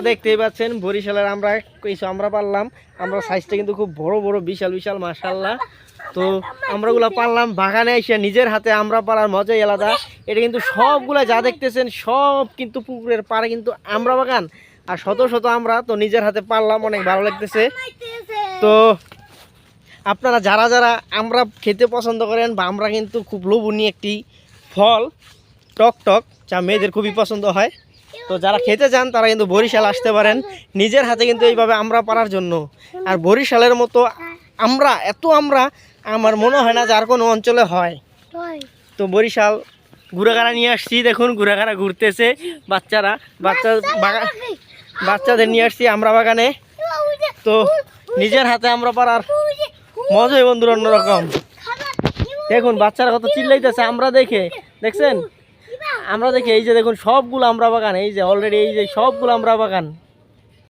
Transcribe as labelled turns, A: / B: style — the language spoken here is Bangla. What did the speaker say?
A: দেখতেই পাচ্ছেন বরিশালের আমরা কিছু আমরা পারলাম। আমরা সাইজটা কিন্তু খুব বড় বড় বিশাল বিশাল মাশাআল্লাহ। তো আমরাগুলা পারলাম বাগানে এসে নিজের হাতে আমরা পারার মজাই আলাদা। এটা কিন্তু সবগুলা যা দেখতেছেন সব কিন্তু পুকুরের পাড়ে কিন্তু আমরা বাগান আর শত শত আমরা তো নিজের হাতে পারলাম, অনেক ভালো লাগতেছে। তো আপনারা যারা যারা আমরা খেতে পছন্দ করেন বা আমরা কিন্তু খুব লোভনীয় একটি ফল, টক টক, যা মেয়েদের খুবই পছন্দ হয়। তো যারা খেতে চান তারা কিন্তু বরিশাল আসতে পারেন নিজের হাতে কিন্তু এইভাবে আমরা পারার জন্য। আর বরিশালের মতো আমরা আমরা আমার মনে হয় না যার কোনো অঞ্চলে হয়। তো বরিশাল ঘুরাঘাড়া নিয়ে আসছি, দেখুন ঘুরাঘাড়া ঘুরতেছে বাচ্চারা, বাচ্চাদের নিয়ে আসছি আমরা বাগানে। তো নিজের হাতে আমরা পারার মজাই বন্ধুরা অন্যরকম। দেখুন বাচ্চারা কত চিল্লাইতেছে আমরা দেখে, দেখছেন আমরা দেখে। এই যে দেখুন সবগুলো আমরা বাগান, এই যে অলরেডি এই যে সবগুলো আমরা বাগান।